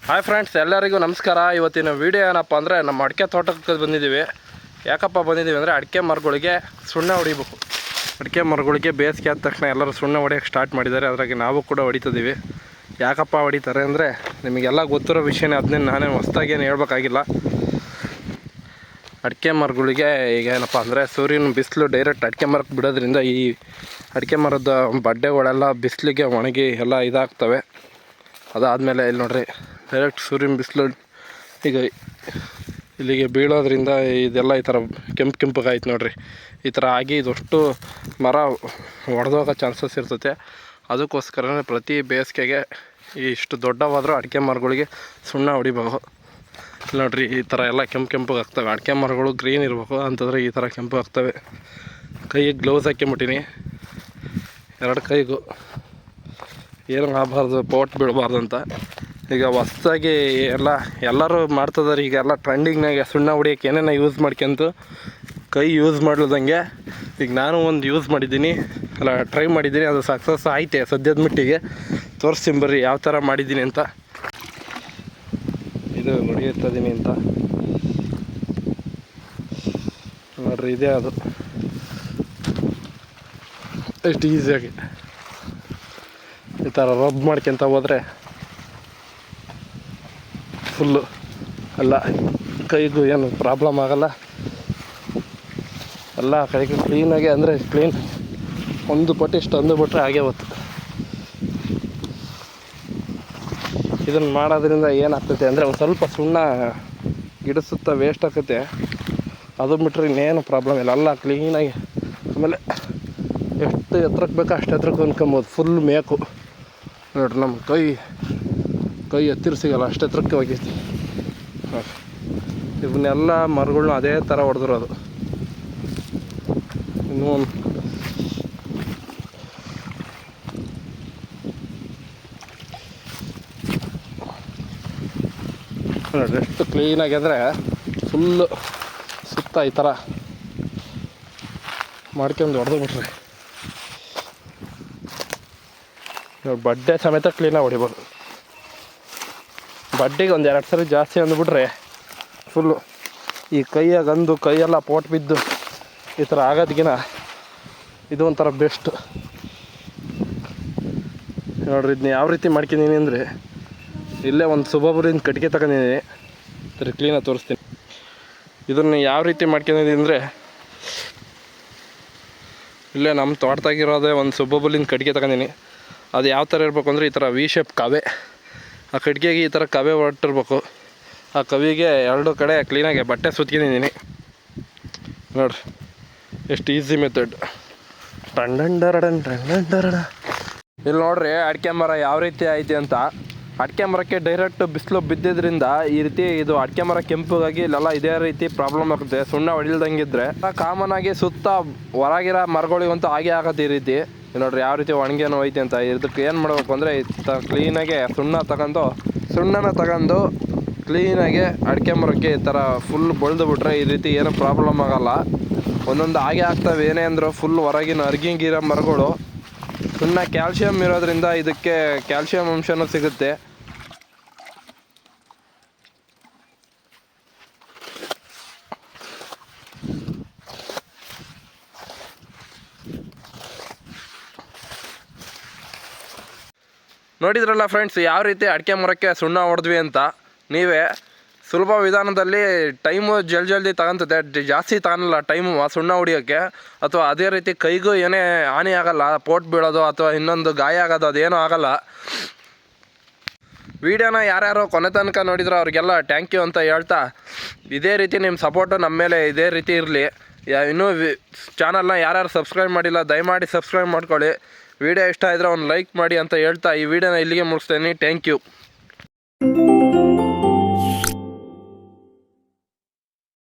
Hi friends, ಎಲ್ಲರಿಗೂ ನಮಸ್ಕಾರ. ಇವತ್ತಿನ ವಿಡಿಯೋ ಏನಪ್ಪ ಅಂದರೆ ನಮ್ಮ ಅಡಿಕೆ ತೋಟಕ್ಕೆ ಬಂದಿದ್ದೀವಿ. ಯಾಕಪ್ಪ ಬಂದಿದ್ದೀವಿ ಅಂದರೆ ಅಡಿಕೆ ಮರಗಳಿಗೆ ಸುಣ್ಣ ಹೊಡಿಬೇಕು. ಅಡಿಕೆ ಮರಗಳಿಗೆ ಬೇಸಿಗೆ ಆದ ತಕ್ಷಣ ಎಲ್ಲರೂ ಸುಣ್ಣ ಹೊಡಿಯೋಕ್ಕೆ ಸ್ಟಾರ್ಟ್ ಮಾಡಿದ್ದಾರೆ. ಅದ್ರಾಗೆ ನಾವು ಕೂಡ ಹೊಡಿತಿದ್ದೀವಿ. ಯಾಕಪ್ಪ ಹೊಡಿತಾರೆ ಅಂದರೆ ನಿಮಗೆಲ್ಲ ಗೊತ್ತಿರೋ ವಿಷಯನೇ, ಅದನ್ನೇ ನಾನೇ ಹೊಸ್ದಾಗೇನು ಹೇಳ್ಬೇಕಾಗಿಲ್ಲ. ಅಡಿಕೆ ಮರಗಳಿಗೆ ಈಗ ಏನಪ್ಪ ಅಂದರೆ ಸೂರ್ಯನ ಬಿಸಿಲು ಡೈರೆಕ್ಟ್ ಅಡಿಕೆ ಮರಕ್ಕೆ ಬಿಡೋದ್ರಿಂದ ಈ ಅಡಿಕೆ ಮರದ ಬಡ್ಡೆಗಳೆಲ್ಲ ಬಿಸಿಲಿಗೆ ಒಣಗಿ ಎಲ್ಲ ಇದಾಗ್ತವೆ. ಅದಾದಮೇಲೆ ಇಲ್ಲಿ ನೋಡ್ರಿ, ಡೈರೆಕ್ಟ್ ಸೂರ್ಯನ ಬಿಸಿಲು ಈಗ ಇಲ್ಲಿಗೆ ಬೀಳೋದ್ರಿಂದ ಇದೆಲ್ಲ ಈ ಥರ ಕೆಂಪಗಾಯ್ತು ನೋಡ್ರಿ. ಈ ಥರ ಆಗಿ ಇದಷ್ಟು ಮರ ಒಡೆದೋಗೋ ಚಾನ್ಸಸ್ ಇರ್ತೈತೆ. ಅದಕ್ಕೋಸ್ಕರನೇ ಪ್ರತಿ ಬೇಸಿಗೆಗೆ ಇಷ್ಟು ದೊಡ್ಡವಾದರೂ ಅಡಿಕೆ ಮರಗಳಿಗೆ ಸುಣ್ಣ ಹೊಡಿಬೇಕು. ನೋಡ್ರಿ, ಈ ಥರ ಎಲ್ಲ ಕೆಂಪಗಾಗ್ತವೆ. ಅಡಿಕೆ ಮರಗಳು ಗ್ರೀನ್ ಇರಬೇಕು, ಅಂತಂದರೆ ಈ ಥರ ಕೆಂಪಗಾಗ್ತವೆ. ಕೈಗೆ ಗ್ಲೌಸ್ ಹಾಕ್ಕೊಂಬಿಟ್ಟಿನಿ, ಎರಡು ಕೈಗೂ ಏನೂ ಆಗಬಾರ್ದು, ಪೋಟ್ ಬೀಳಬಾರ್ದು ಅಂತ. ಈಗ ಹೊಸ್ದಾಗಿ ಎಲ್ಲರೂ ಮಾಡ್ತಿದ್ದಾರೆ. ಈಗ ಎಲ್ಲ ಟ್ರೆಂಡಿಂಗ್ನಾಗೆ ಸುಣ್ಣ ಹೊಡಿಯೋಕ್ಕೆ ಏನೇನೋ ಯೂಸ್ ಮಾಡ್ಕೊಂತು ಕೈ ಯೂಸ್ ಮಾಡ್ಲದಂಗೆ ಈಗ ನಾನು ಒಂದು ಯೂಸ್ ಮಾಡಿದ್ದೀನಿ, ಟ್ರೈ ಮಾಡಿದ್ದೀನಿ. ಅದು ಸಕ್ಸಸ್ ಆಯ್ತೆ ಸದ್ಯದ ಮಟ್ಟಿಗೆ. ತೋರಿಸ್ತೀನಿ ಬರ್ರಿ ಯಾವ ಥರ ಮಾಡಿದ್ದೀನಿ ಅಂತ. ಇದು ಹೊಡಿಯುತ್ತಿದ್ದೀನಿ ಅಂತ ನೋಡ್ರಿ, ಇದೇ ಅದು ಎಷ್ಟು ಈಸಿಯಾಗಿ ಈ ಥರ ರಬ್ ಮಾಡ್ಕೊತ ಹೋದರೆ ಫುಲ್ಲು ಎಲ್ಲ ಕೈಗೂ ಏನು ಪ್ರಾಬ್ಲಮ್ ಆಗೋಲ್ಲ. ಎಲ್ಲ ಕೈಗೂ ಕ್ಲೀನಾಗಿ, ಅಂದರೆ ಕ್ಲೀನ್ ಒಂದು ಪಟ್ಟು ಇಷ್ಟು ಅಂದುಬಿಟ್ರೆ ಹಾಗೆ ಹೊತ್ತು. ಇದನ್ನು ಮಾಡೋದ್ರಿಂದ ಏನಾಗ್ತೈತೆ ಅಂದರೆ ಒಂದು ಸ್ವಲ್ಪ ಸುಣ್ಣ ಗಿಡಿಸುತ್ತ ವೇಸ್ಟ್ ಆಗ್ತೈತೆ. ಅದು ಬಿಟ್ಟರೆ ಇನ್ನೇನು ಪ್ರಾಬ್ಲಮ್ ಇಲ್ಲ. ಎಲ್ಲ ಕ್ಲೀನಾಗಿ ಆಮೇಲೆ ಎಷ್ಟು ಎತ್ತರಕ್ಕೆ ಬೇಕೋ ಅಷ್ಟು ಎತ್ತರಕ್ಕೆ ಅನ್ಕೊಬೋದು. ಫುಲ್ ಮೇಕು ನೋಡ್ರಿ, ನಮ್ಮ ಕೈ ಎತ್ತಿರ ಸಿಗಲ್ಲ, ಅಷ್ಟು ಎತ್ತರಕ್ಕೆ ಹೋಗೈತಿ. ಇವನ್ನೆಲ್ಲ ಮರಗಳ್ನ ಅದೇ ಥರ ಹೊಡೆದಿರೋದು. ಇನ್ನೂ ಒಂದು ನೋಡ್ರಿ ಎಷ್ಟು ಕ್ಲೀನಾಗಿ ಅಂದರೆ ಫುಲ್ಲು ಸುತ್ತ ಈ ಥರ ಮಾಡ್ಕೊಂಡು ಹೊಡೆದು ಬಿಟ್ರಿ. ಬಡ್ಡೆ ಸಮೇತ ಕ್ಲೀನಾಗಿ ಹೊಡಿಬೋದು. ಬಡ್ಡೆಗೆ ಒಂದು 2 ಸರಿ ಜಾಸ್ತಿ ಅಂದುಬಿಟ್ರೆ ಫುಲ್ಲು ಈ ಕೈಯೆಲ್ಲ ಪೋಟ್ ಬಿದ್ದು ಈ ಥರ ಆಗೋದಕ್ಕಿಂತ ಇದು ಒಂಥರ ಬೆಸ್ಟ್ ನೋಡ್ರಿ. ಇದನ್ನ ಯಾವ ರೀತಿ ಮಾಡ್ಕೊಂಡಿದ್ದೀನಿ ಅಂದರೆ, ಇಲ್ಲೇ ಒಂದು ಸುಬ್ಬೊಬ್ಬರಿಂದ ಕಟ್ಟಿಗೆ ತಗೊಂಡಿದ್ದೀನಿ, ಸರಿ ಕ್ಲೀನಾಗಿ ತೋರಿಸ್ತೀನಿ. ಇದನ್ನು ಯಾವ ರೀತಿ ಮಾಡ್ಕೊಂಡಿದ್ದೀನಿ ಅಂದರೆ, ಇಲ್ಲೇ ನಮ್ಮ ತೋಟದಾಗಿರೋದೇ ಒಂದು ಸುಬ್ಬೊಬ್ಬಲಿಂದ ಕಟ್ಟಿಗೆ ತಗೊಂಡಿನಿ. ಅದು ಯಾವ ಥರ ಇರಬೇಕು ಅಂದರೆ, ಈ ಥರ ವಿ ಶೇಪ್ ಕವೆ, ಆ ಕಟ್ಟಿಗೆಗೆ ಈ ಥರ ಕವೆ ಹೊರಟಿರ್ಬೇಕು. ಆ ಕವಿಗೆ 2 ಕಡೆ ಕ್ಲೀನಾಗಿ ಬಟ್ಟೆ ಸುತ್ಕೊಂಡಿದ್ದೀನಿ ನೋಡ್ರಿ. ಎಷ್ಟು ಈಸಿ ಮೆಥಡ್. ಇಲ್ಲಿ ನೋಡ್ರಿ ಅಡಿಕೆ ಮರ ಯಾವ ರೀತಿ ಐತಿ ಅಂತ. ಅಡಿಕೆ ಮರಕ್ಕೆ ಡೈರೆಕ್ಟ್ ಬಿಸಿಲು ಬಿದ್ದಿದ್ದರಿಂದ ಈ ರೀತಿ ಇದು ಅಡಿಕೆ ಮರ ಕೆಂಪಗಾಗಿ ಇಲ್ಲೆಲ್ಲ ಇದೇ ರೀತಿ ಪ್ರಾಬ್ಲಮ್ ಆಗುತ್ತೆ. ಸುಣ್ಣ ಹೊಡಿಲ್ದಂಗಿದ್ರೆ ಕಾಮನ್ ಆಗಿ ಸುತ್ತ ಹೊರಗಿರೋ ಮರಗಳಿಗಂತೂ ಹಾಗೆ ಆಗತ್ತೆ ಈ ರೀತಿ. ನೋಡ್ರಿ ಯಾವ ರೀತಿ ಒಣಗೇನೋ ಐತಿ ಅಂತ. ಇದಕ್ಕೆ ಏನು ಮಾಡಬೇಕು ಅಂದರೆ, ಕ್ಲೀನಾಗೆ ಸುಣ್ಣನ ತಗೊಂಡು ಕ್ಲೀನಾಗಿ ಅಡಿಕೆ ಮರಕ್ಕೆ ಈ ಥರ ಫುಲ್ ಬಳ್ದು ಬಿಟ್ರೆ ಈ ರೀತಿ ಏನೂ ಪ್ರಾಬ್ಲಮ್ ಆಗೋಲ್ಲ. ಒಂದೊಂದು ಹಾಗೆ ಆಗ್ತವೆ. ಏನೇ ಅಂದರೂ ಫುಲ್ ಹೊರಗಿನ ಅರ್ಗಿಂಗಿರೋ ಮರಗಳು. ಸುಣ್ಣ ಕ್ಯಾಲ್ಶಿಯಂ ಇರೋದ್ರಿಂದ ಇದಕ್ಕೆ ಕ್ಯಾಲ್ಶಿಯಂ ಅಂಶನೂ ಸಿಗುತ್ತೆ. ನೋಡಿದ್ರಲ್ಲ ಫ್ರೆಂಡ್ಸ್, ಯಾವ ರೀತಿ ಅಡಿಕೆ ಮರಕ್ಕೆ ಸುಣ್ಣ ಹೊಡೆದ್ವಿ ಅಂತ. ನೀವೇ ಸುಲಭ ವಿಧಾನದಲ್ಲಿ ಟೈಮು ಜಲ್ದಿ ತಗೊಂತದೆ, ಜಾಸ್ತಿ ತಗೊಳಲ್ಲ ಟೈಮು ಸುಣ್ಣ ಹೊಡಿಯೋಕ್ಕೆ. ಅಥವಾ ಅದೇ ರೀತಿ ಕೈಗೂ ಏನೇ ಹಾನಿ ಆಗೋಲ್ಲ, ಪೋಟ್ ಬೀಳೋದು ಅಥವಾ ಇನ್ನೊಂದು ಗಾಯ ಆಗೋದು ಅದೇನೂ ಆಗೋಲ್ಲ. ವಿಡಿಯೋನ ಯಾರ್ಯಾರು ಕೊನೆ ತನಕ ನೋಡಿದ್ರು ಅವ್ರಿಗೆಲ್ಲ ಥ್ಯಾಂಕ್ ಯು ಅಂತ ಹೇಳ್ತಾ, ಇದೇ ರೀತಿ ನಿಮ್ಮ ಸಪೋರ್ಟು ನಮ್ಮ ಮೇಲೆ ಇದೇ ರೀತಿ ಇರಲಿ. ಇನ್ನೂ ಚಾನಲ್ನ ಯಾರ್ಯಾರು ಸಬ್ಸ್ಕ್ರೈಬ್ ಮಾಡಿಲ್ಲ ದಯಮಾಡಿ ಸಬ್ಸ್ಕ್ರೈಬ್ ಮಾಡ್ಕೊಳ್ಳಿ. ವಿಡಿಯೋ ಇಷ್ಟ ಇದ್ದರೆ ಒಂದು ಲೈಕ್ ಮಾಡಿ ಅಂತ ಹೇಳ್ತಾ ಈ ವಿಡಿಯೋನ ಇಲ್ಲಿಗೆ ಮುಗಿಸ್ತೇನೆ. Thank you.